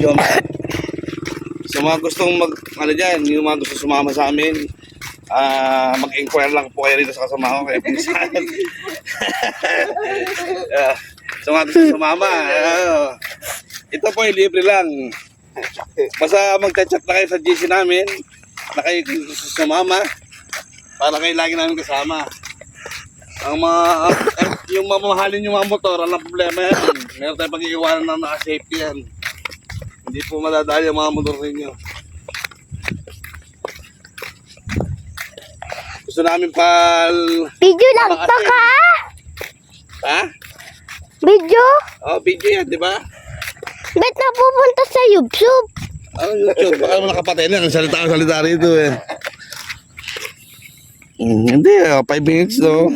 video. Sa mga gustong yung mga gusto sumama sa amin, mag-inquire lang po kayo rito sa kasama ko kay Pinsan. Sa mga gusto sumama, ito po ay libre lang. Basta mag-chat na kayo sa GC namin na kayo gusto sumama para kayo lagi namin kasama. Ang yung mamahalin yung mga motor, ang problema yan. Meron tayong pag-iiwanan na naka-safety yan. Hindi po madadali ang mga motor ninyo. Gusto namin video lang to ka? Ha? Video? Oh, video yan, di ba? Ba't napupunta sa YouTube? Ano YouTube? Baka mo nakapatay na. Ang salita rito eh. Hindi, 5 minutes to.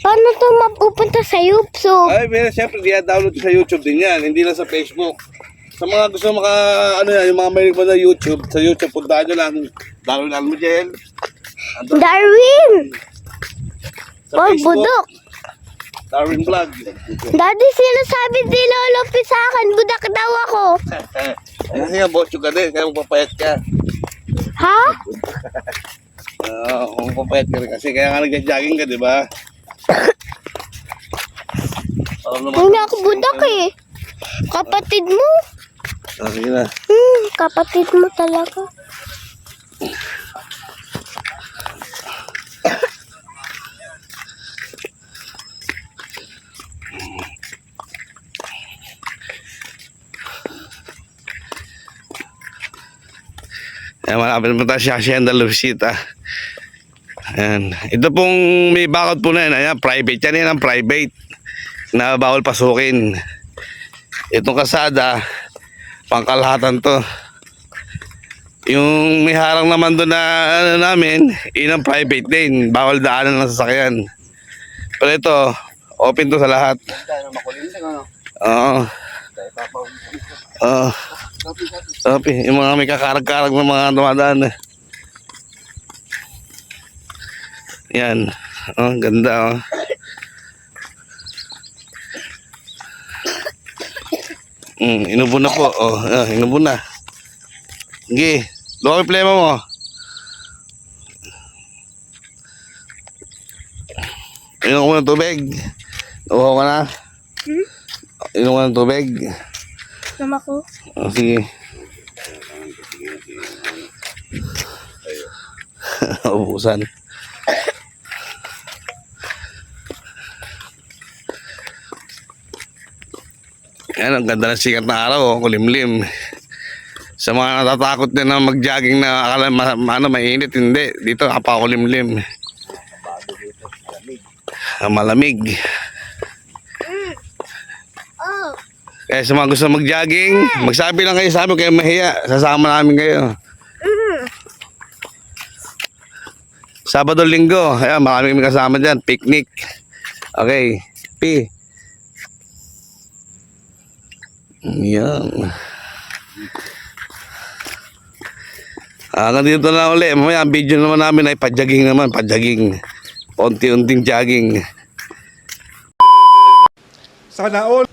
Paano to mapupunta sa YouTube? Ay, siyempre, di-download sa YouTube din yan. Hindi lang sa Facebook. Sa mga gusto yung mga may ba na YouTube, sa YouTube, puntahan nyo lang. Darwin Almujel. Darwin! Sa Facebook, Budok! Darwin Vlog. Daddy, sinasabi di Lolo Pi sa akin, budak daw ako. Kasi nga, bocho ka din, kaya magpapayat ka. Ha? Magpapayat ka rin kasi, kaya nga nag-jogging ka, di ba? Hindi ako budak eh. Kapatid mo. Sige na. Kapatid mo talaga. Ayan, malapit na tayo sa Hacienda Luisita. Ayan. Ito pong may bakod po na yan. Ayan, private. Yan ang private na bawal pasukin. Itong kasada, pangkalahatan to. Yung may harang naman doon na namin, yun ang private din. Bawal daanan ng sasakyan. Pero ito, open to sa lahat. Oo. Oo. Okay, yung mga may kakarag-karag ng mga dumadaan. Yan. Oh, ganda oh. Inubo na po. Oh, inubo na. Sige, luwa yung plema mo. Inom ko ng tubig. Luwa ka na. Inom ko ng tubig. Nama ko. Oh, sige. Ubusan. Yan, ang ganda ng sikat na araw, kulimlim. Sa mga natatakot din na mag-jogging na akala mainit, hindi. Dito, kapakulimlim. Malamig. Kaya sa mga gusto mag-jogging, magsabi lang kayo sa amin, kayo mahiya. Sasama namin kayo. Sabado, Linggo. Ayan, maraming kasama dyan. Picnic. Okay. P. Yan. Hanggang dito na ulit. Mamaya, ang video naman namin ay pa-jogging naman. Pa-jogging. Unti-unting jogging. Sana all.